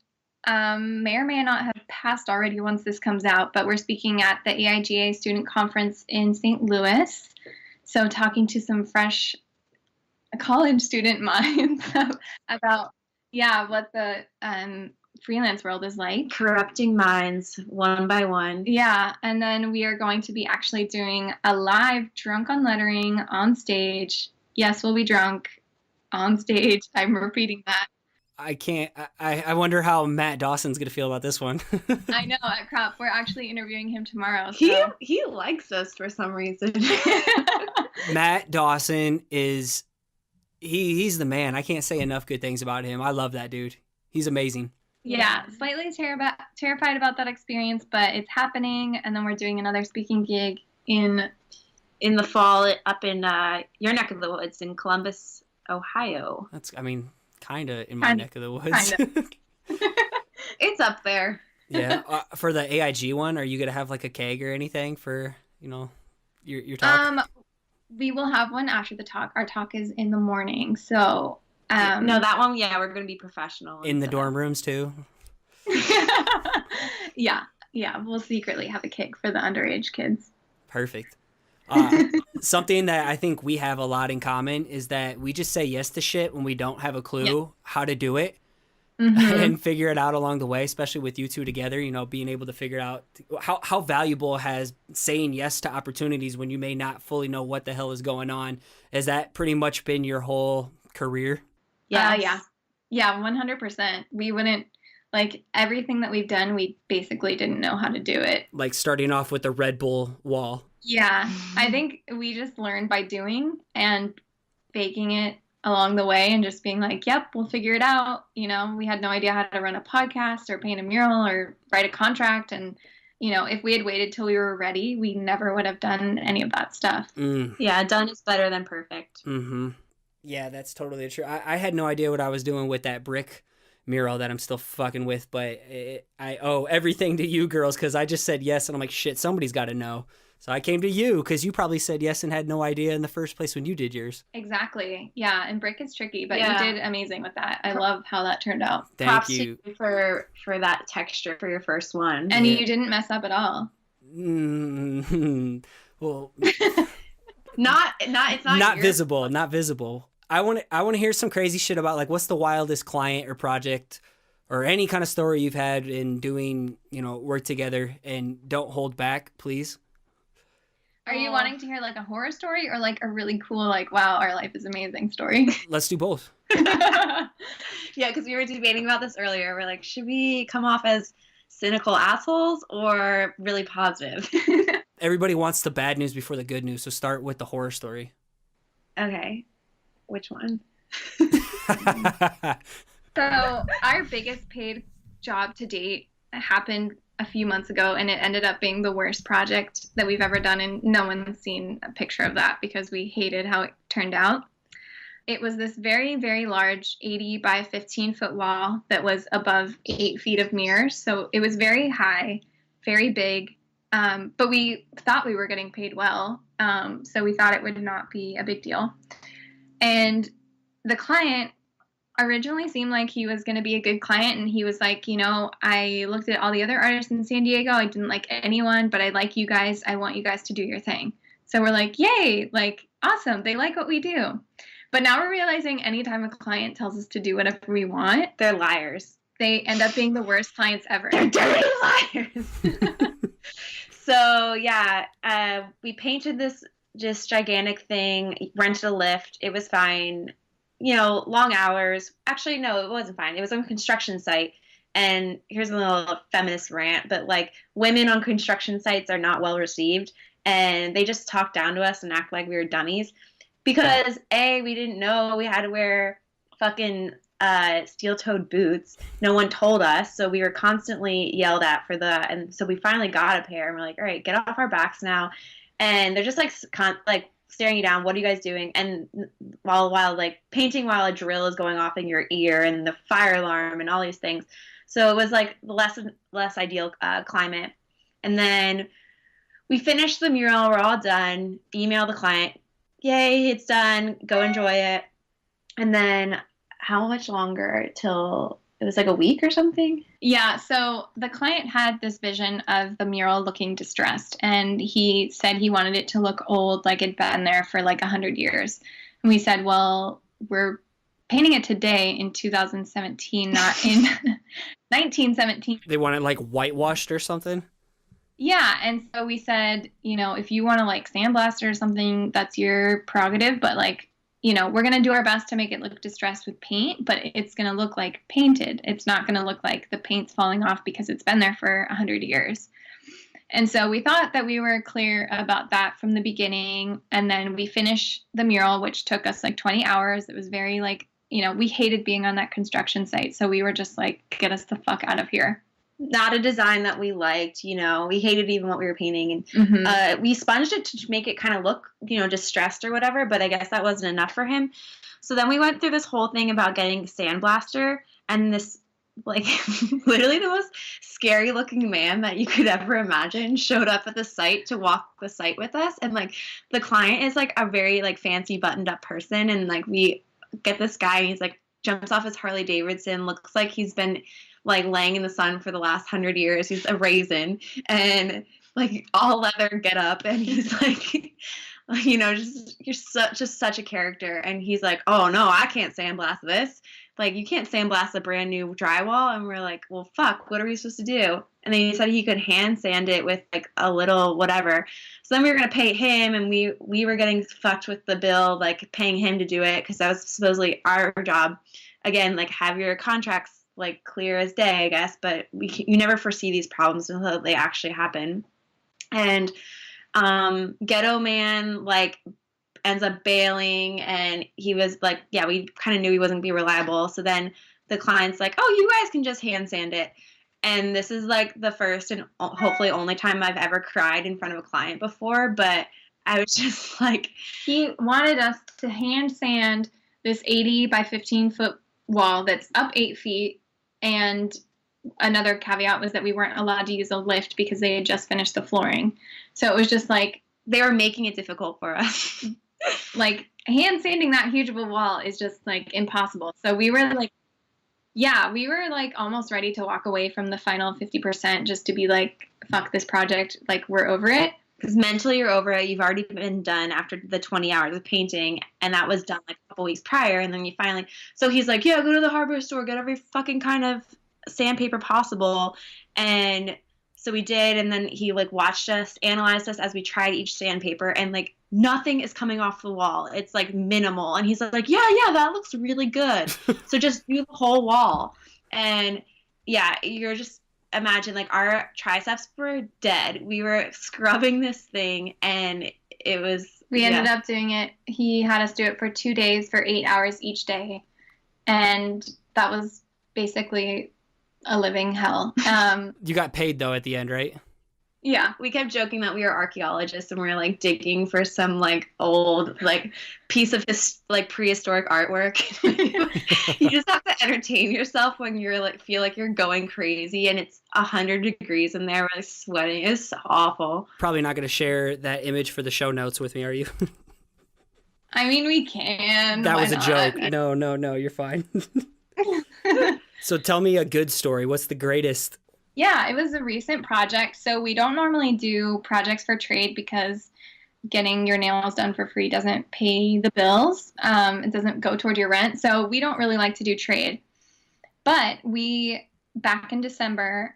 may or may not have passed already once this comes out, but we're speaking at the AIGA student conference in St. Louis. So talking to some fresh college student minds about, what the freelance world is like. Corrupting minds one by one. Yeah, and then we are going to be actually doing a live drunk on lettering on stage. Yes, we'll be drunk on stage. I'm repeating that. I wonder how Matt Dawson's going to feel about this one. I know, at Crop. We're actually interviewing him tomorrow. So. He likes us for some reason. Matt Dawson is... He's the man. I can't say enough good things about him. I love that dude. He's amazing. Yeah, slightly terrified about that experience, but it's happening. And then we're doing another speaking gig in the fall up in your neck of the woods in Columbus, Ohio. That's, kind of in my neck of the woods. It's up there. Yeah. For the AIG one, are you going to have like a keg or anything for, your talk? We will have one after the talk. Our talk is in the morning, so... no, that one, we're going to be professional. In the dorm rooms, too? Yeah, we'll secretly have a keg for the underage kids. Perfect. Something that I think we have a lot in common is that we just say yes to shit when we don't have a clue how to do it. Mm-hmm. And figure it out along the way, especially with you two together, being able to figure out how valuable has saying yes to opportunities when you may not fully know what the hell is going on. Has that pretty much been your whole career? Yeah, 100%. We wouldn't, like, everything that we've done, we basically didn't know how to do it. Like starting off with the Red Bull wall. Yeah, I think we just learned by doing and baking it along the way and just being like, yep, we'll figure it out. We had no idea how to run a podcast or paint a mural or write a contract. And, if we had waited till we were ready, we never would have done any of that stuff. Yeah, done is better than perfect. Mm-hmm. Yeah, that's totally true. I had no idea what I was doing with that brick mural that I'm still fucking with, but I owe everything to you girls because I just said yes, and I'm like, shit, somebody's got to know. So I came to you because you probably said yes and had no idea in the first place when you did yours. Exactly. Yeah, and brick is tricky, but you did amazing with that. I love how that turned out. Thank you for that texture for your first one. And you didn't mess up at all. Well, it's not visible. Not visible. I want to hear some crazy shit about like what's the wildest client or project or any kind of story you've had in doing, work together, and don't hold back, please. Are you wanting to hear like a horror story or like a really cool, like, wow, our life is amazing story? Let's do both. Yeah, because we were debating about this earlier. We're like, should we come off as cynical assholes or really positive? Everybody wants the bad news before the good news, so start with the horror story. Okay. Which one? So our biggest paid job to date happened a few months ago, and it ended up being the worst project that we've ever done, and no one's seen a picture of that because we hated how it turned out. It was this very, very large 80 by 15 foot wall that was above 8 feet of mirrors, so it was very high, very big, but we thought we were getting paid well, so we thought it would not be a big deal. And the client originally seemed like he was going to be a good client, and he was like, I looked at all the other artists in San Diego. I didn't like anyone, but I like you guys. I want you guys to do your thing. So we're like, yay, like, awesome. They like what we do. But now we're realizing anytime a client tells us to do whatever we want, they're liars. They end up being the worst clients ever. They're dirty liars. So yeah, we painted this just gigantic thing, rented a lift. It was fine. Long hours. Actually, no, it wasn't fine. It was on a construction site. And here's a little feminist rant, but like women on construction sites are not well received, and they just talk down to us and act like we were dummies because we didn't know we had to wear fucking steel-toed boots. No one told us, so we were constantly yelled at for that. And so we finally got a pair, and we're like, all right, get off our backs now. And they're just like staring you down. What are you guys doing? And while like painting while a drill is going off in your ear and the fire alarm and all these things. So it was like the less ideal climate. And then we finished the mural. We're all done. Email the client. Yay, it's done. Go enjoy it. And then how much longer till it was like a week or something? Yeah, so the client had this vision of the mural looking distressed, and he said he wanted it to look old, like it'd been there for like 100 years. And we said, well, we're painting it today in 2017, not in 1917. They want it like whitewashed or something? Yeah, and so we said, if you want to like sandblast it or something, that's your prerogative, but like, we're going to do our best to make it look distressed with paint, but it's going to look like painted. It's not going to look like the paint's falling off because it's been there for 100 years. And so we thought that we were clear about that from the beginning. And then we finished the mural, which took us like 20 hours. It was very like, we hated being on that construction site. So we were just like, get us the fuck out of here. Not a design that we liked, we hated even what we were painting. And we sponged it to make it kind of look, distressed or whatever, but I guess that wasn't enough for him. So then we went through this whole thing about getting sandblaster, and this, like, literally the most scary looking man that you could ever imagine showed up at the site to walk the site with us. And like, the client is like a very like fancy buttoned up person. And like, we get this guy, and he's like, jumps off his Harley Davidson, looks like he's been like laying in the sun for the last 100 years. He's a raisin and like all leather get up. And he's like, you're just such a character. And he's like, oh no, I can't sandblast this. Like, you can't sandblast a brand new drywall. And we're like, well, fuck, what are we supposed to do? And then he said he could hand sand it with like a little whatever. So then we were going to pay him, and we were getting fucked with the bill, like paying him to do it, because that was supposedly our job. Again, like, have your contracts like clear as day, I guess, but you never foresee these problems until they actually happen. And Ghetto Man like ends up bailing, and he was like, yeah, we kind of knew he wasn't gonna be reliable. So then the client's like, oh, you guys can just hand sand it. And this is like the first and hopefully only time I've ever cried in front of a client before, but I was just like, he wanted us to hand sand this 80 by 15 foot wall that's up 8 feet. And another caveat was that we weren't allowed to use a lift because they had just finished the flooring. So it was just like, they were making it difficult for us. Like, hand sanding that huge of a wall is just like impossible. So we were like, almost ready to walk away from the final 50% just to be like, fuck this project. Like, we're over it. Because mentally you're over it. You've already been done after the 20 hours of painting, and that was done like a couple weeks prior. And then you finally, so he's like, yeah, go to the hardware store, get every fucking kind of sandpaper possible. And so we did, and then he like watched us, analyzed us as we tried each sandpaper, and like nothing is coming off the wall. It's like minimal. And he's like, yeah, that looks really good. So just do the whole wall. And yeah, you're just, imagine like our triceps were dead. We were scrubbing this thing, and it was, we ended up doing it. He had us do it for 2 days for 8 hours each day. And that was basically a living hell. You got paid though at the end, right? Yeah, we kept joking that we were archaeologists, and we were like digging for some like old like piece of like prehistoric artwork. You just have to entertain yourself when you're like feel like you're going crazy, and it's 100 degrees in there. We're like sweating. It's awful. Probably not going to share that image for the show notes with me, are you? I mean, we can. That was a joke. No, you're fine. So tell me a good story. What's the greatest? Yeah, it was a recent project. So we don't normally do projects for trade because getting your nails done for free doesn't pay the bills. It doesn't go toward your rent. So we don't really like to do trade. But we, back in December,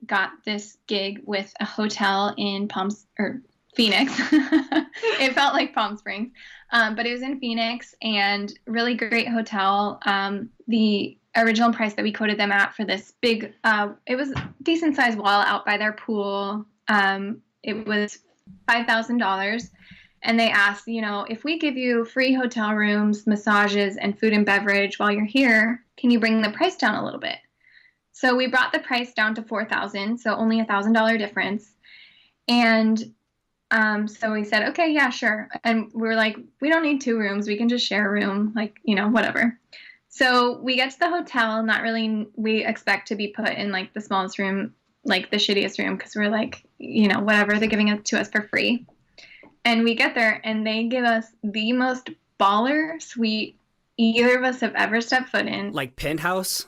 got this gig with a hotel in Phoenix. It felt like Palm Springs. But it was in Phoenix, and really great hotel. The original price that we quoted them at for this big, it was a decent sized wall out by their pool. It was $5,000. And they asked, if we give you free hotel rooms, massages, and food and beverage while you're here, can you bring the price down a little bit? So we brought the price down to $4,000, so only $1,000 difference. And so we said, okay, yeah, sure. And we were like, we don't need 2 rooms. We can just share a room, like, whatever. So we get to the hotel, we expect to be put in, like, the smallest room, like, the shittiest room, because we're like, whatever, they're giving it to us for free. And we get there, and they give us the most baller suite either of us have ever stepped foot in. Like penthouse?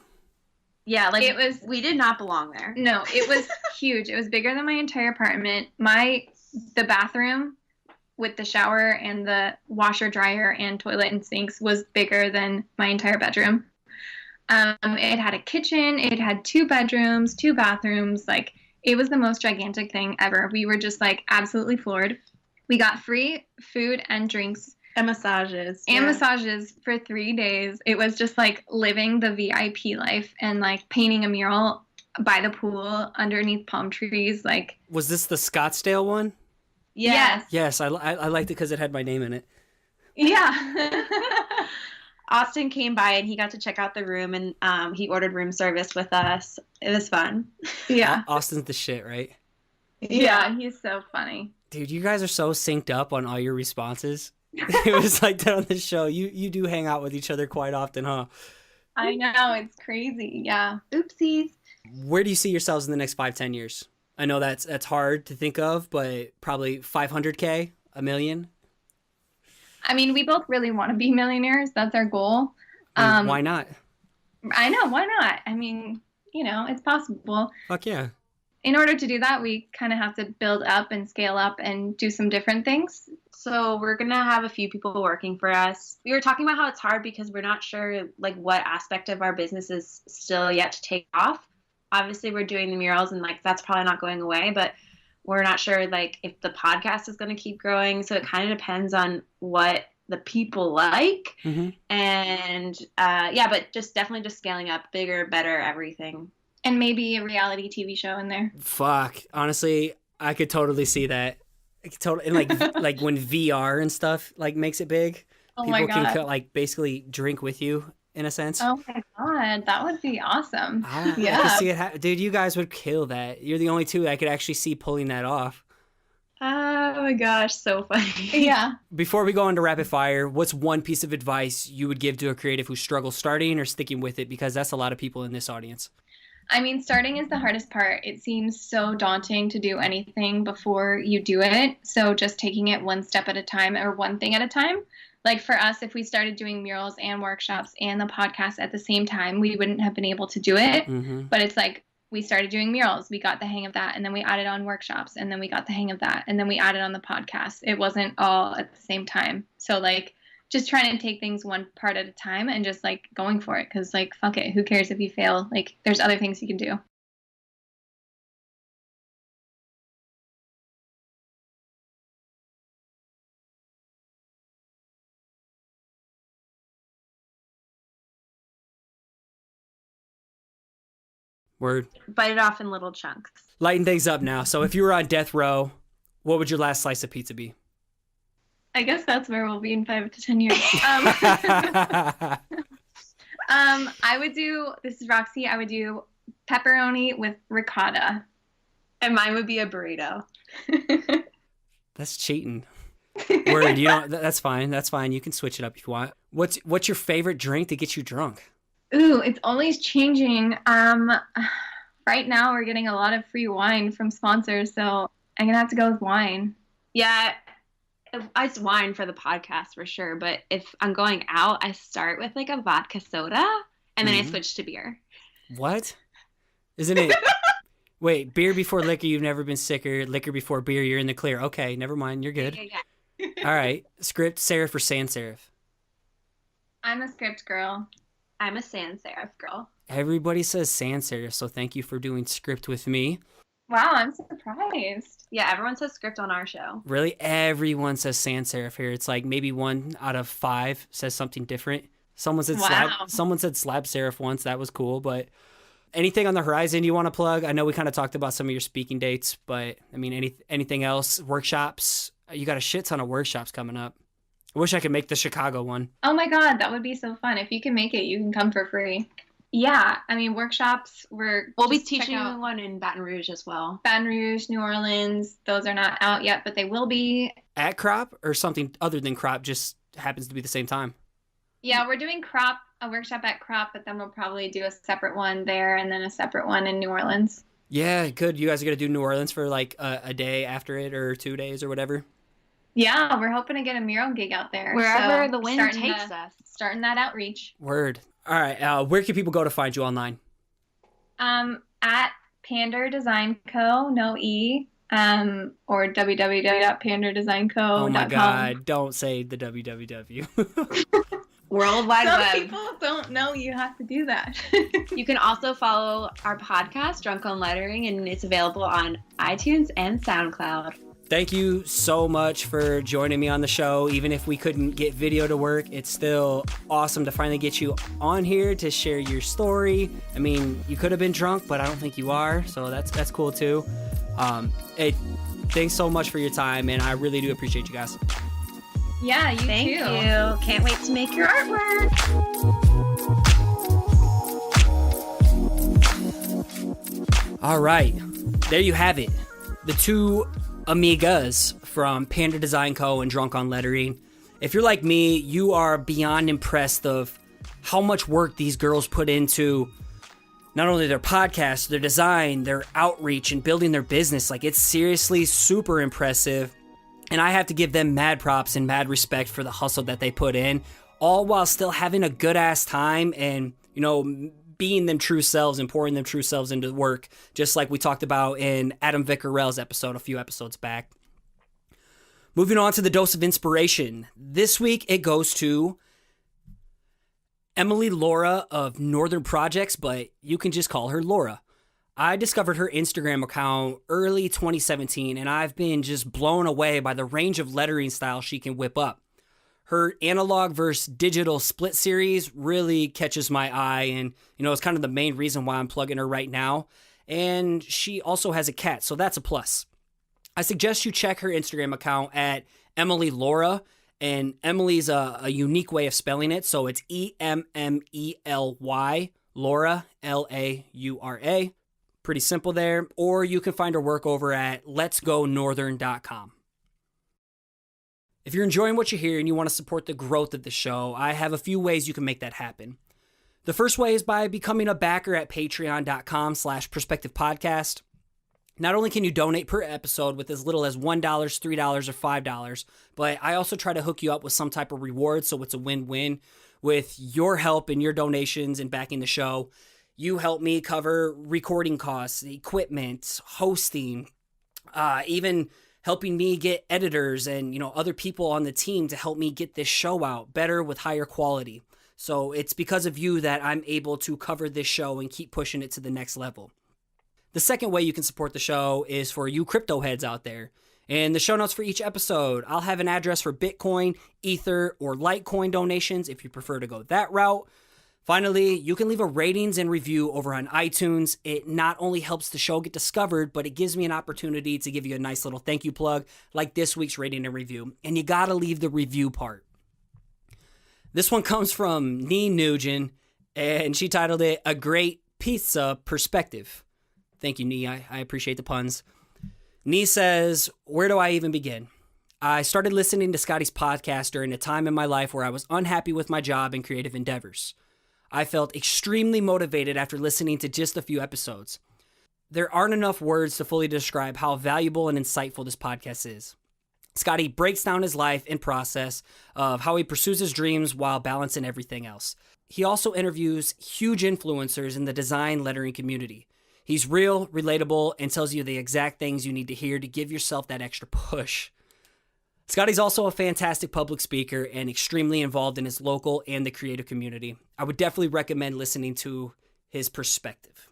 Yeah, like it was. We did not belong there. No, it was huge. It was bigger than my entire apartment. The bathroom with the shower and the washer, dryer, and toilet and sinks was bigger than my entire bedroom. It had a kitchen. It had 2 bedrooms, 2 bathrooms. Like, it was the most gigantic thing ever. We were just, like, absolutely floored. We got free food and drinks. And massages. And massages for 3 days. It was just, like, living the VIP life and, like, painting a mural by the pool underneath palm trees. Like, was this the Scottsdale one? Yes. Yes, I liked it because it had my name in it. Yeah. Austin came by and he got to check out the room, and he ordered room service with us. It was fun. Yeah. Austin's the shit, right? Yeah, he's so funny. Dude, you guys are so synced up on all your responses. It was like that on the show. You do hang out with each other quite often, huh? I know, it's crazy. Yeah. Oopsies. Where do you see yourselves in the next 5-10 years? I know that's hard to think of, but probably 500K, $1 million. I mean, we both really want to be millionaires. That's our goal. Why not? I know, why not? I mean, it's possible. Fuck yeah. In order to do that, we kind of have to build up and scale up and do some different things. So we're going to have a few people working for us. We were talking about how it's hard because we're not sure, like, what aspect of our business is still yet to take off. Obviously, we're doing the murals, and, like, that's probably not going away, but we're not sure, like, if the podcast is going to keep growing. So it kind of depends on what the people like. Mm-hmm. And, but definitely just scaling up, bigger, better, everything. And maybe a reality TV show in there. Fuck. Honestly, I could totally see that. I could totally, and like when VR and stuff like makes it big, Oh people my God. can like basically drink with you in a sense. Oh my God, that would be awesome. I can see it. Dude, you guys would kill that. You're the only two I could actually see pulling that off. Oh my gosh, so funny. Yeah. Before we go into rapid fire, what's one piece of advice you would give to a creative who struggles starting or sticking with it? Because that's a lot of people in this audience. I mean, starting is the hardest part. It seems so daunting to do anything before you do it. So just taking it one step at a time or one thing at a time. Like for us, if we started doing murals and workshops and the podcast at the same time, we wouldn't have been able to do it. Mm-hmm. But it's like we started doing murals, we got the hang of that, and then we added on workshops, and then we got the hang of that, and then we added on the podcast. It wasn't all at the same time. So like just trying to take things one part at a time and just like going for it, because like fuck it, who cares if you fail? Like there's other things you can do. Word. Bite it off in little chunks. Lighten things up now. So if you were on death row, what would your last slice of pizza be? I guess that's where we'll be in 5 to 10 years. I would do, this is Roxy, I would do pepperoni with ricotta. And mine would be a burrito. That's cheating. Word, that's fine. That's fine. You can switch it up if you want. What's your favorite drink to get you drunk? Ooh, it's always changing. Right now we're getting a lot of free wine from sponsors, so I'm gonna have to go with wine. Yeah, it's wine for the podcast for sure, but if I'm going out, I start with like a vodka soda, and then I switch to beer. What? Isn't it? Wait, beer before liquor, you've never been sicker. Liquor before beer, you're in the clear. Okay, never mind, you're good. Yeah. All right, script, serif or sans serif? I'm a script girl. I'm a sans serif girl. Everybody says sans serif, so thank you for doing script with me. Wow, I'm surprised. Yeah, everyone says script on our show. Really, everyone says sans serif here. It's like maybe 1 out of 5 says something different. Someone said Wow. slab serif once. That was cool. But anything on the horizon you want to plug? I know we kind of talked about some of your speaking dates, but I mean, anything else? Workshops? You got a shit ton of workshops coming up. I wish I could make the Chicago one. Oh my God, that would be so fun. If you can make it, you can come for free. Yeah, I mean, workshops, we'll be teaching one in Baton Rouge as well. Baton Rouge, New Orleans, those are not out yet, but they will be. At Crop or something other than Crop, just happens to be the same time? Yeah, we're doing Crop, a workshop at Crop, but then we'll probably do a separate one there and then a separate one in New Orleans. Yeah, good. You guys are going to do New Orleans for like a day after it or 2 days or whatever? Yeah, we're hoping to get a mural gig out there. Wherever the wind takes us. Starting that outreach. Word. All right. Where can people go to find you online? At Pander Design Co. No E. Or www.panderdesignco.com. Oh my God! Don't say the www. World Wide Some Web. people don't know you have to do that. You can also follow our podcast, Drunk on Lettering, and it's available on iTunes and SoundCloud. Thank you so much for joining me on the show. Even if we couldn't get video to work, it's still awesome to finally get you on here to share your story. I mean, you could have been drunk, but I don't think you are, so that's cool too. Hey, thanks so much for your time, and I really do appreciate you guys. Yeah, you Thank too. you. Can't wait to make your artwork. All right, there you have it. The two amigas from Panda Design Co. and Drunk on Lettering. If you're like me, you are beyond impressed of how much work these girls put into not only their podcast, their design, their outreach, and building their business. Like, it's seriously super impressive. And I have to give them mad props and mad respect for the hustle that they put in, all while still having a good ass time and, you know, being them true selves and pouring them true selves into the work, just like we talked about in Adam Vickerell's episode a few episodes back. Moving on to the dose of inspiration. This week it goes to Emily Laura of Northern Projects, but you can just call her Laura. I discovered her Instagram account early 2017, and I've been just blown away by the range of lettering style she can whip up. Her analog versus digital split series really catches my eye, and it's kind of the main reason why I'm plugging her right now. And she also has a cat, so that's a plus. I suggest you check her Instagram account at Emily Laura, and Emily's a unique way of spelling it, so it's EMMELY, Laura, LAURA. Pretty simple there. Or you can find her work over at letsgonorthern.com. If you're enjoying what you hear and you want to support the growth of the show, I have a few ways you can make that happen. The first way is by becoming a backer at patreon.com/perspectivepodcast. Not only can you donate per episode with as little as $1, $3, or $5, but I also try to hook you up with some type of reward, so it's a win-win. With your help and your donations and backing the show, you help me cover recording costs, equipment, hosting, even helping me get editors and, other people on the team to help me get this show out better with higher quality. So it's because of you that I'm able to cover this show and keep pushing it to the next level. The second way you can support the show is for you crypto heads out there. In the show notes for each episode, I'll have an address for Bitcoin, Ether, or Litecoin donations if you prefer to go that route. Finally, you can leave a ratings and review over on iTunes. It not only helps the show get discovered, but it gives me an opportunity to give you a nice little thank you plug like this week's rating and review. And you gotta leave the review part. This one comes from Nee Nugent, and she titled it A Great Pizza Perspective. Thank you, Nee. I appreciate the puns. Nee says, where do I even begin? I started listening to Scotty's podcast during a time in my life where I was unhappy with my job and creative endeavors. I felt extremely motivated after listening to just a few episodes. There aren't enough words to fully describe how valuable and insightful this podcast is. Scotty breaks down his life and process of how he pursues his dreams while balancing everything else. He also interviews huge influencers in the design lettering community. He's real, relatable, and tells you the exact things you need to hear to give yourself that extra push. Scotty's also a fantastic public speaker and extremely involved in his local and the creative community. I would definitely recommend listening to his perspective.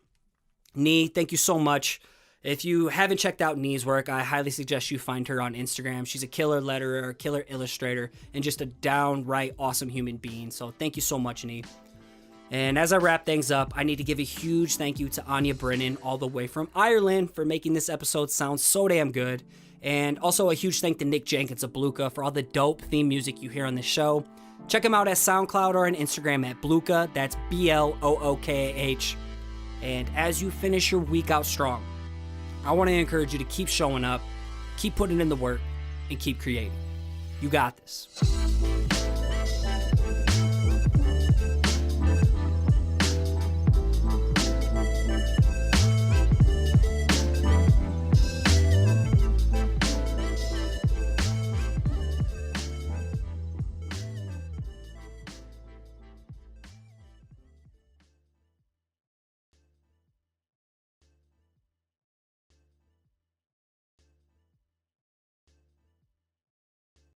Nee, thank you so much. If you haven't checked out Nee's work, I highly suggest you find her on Instagram. She's a killer letterer, a killer illustrator, and just a downright awesome human being. So thank you so much, Nee. And as I wrap things up, I need to give a huge thank you to Áine Brennan, all the way from Ireland, for making this episode sound so damn good. And also a huge thank to Nick Jenkins of Blookah for all the dope theme music you hear on this show. Check him out at SoundCloud or on Instagram at Blookah. That's Blookah. And as you finish your week out strong, I want to encourage you to keep showing up, keep putting in the work, and keep creating. You got this.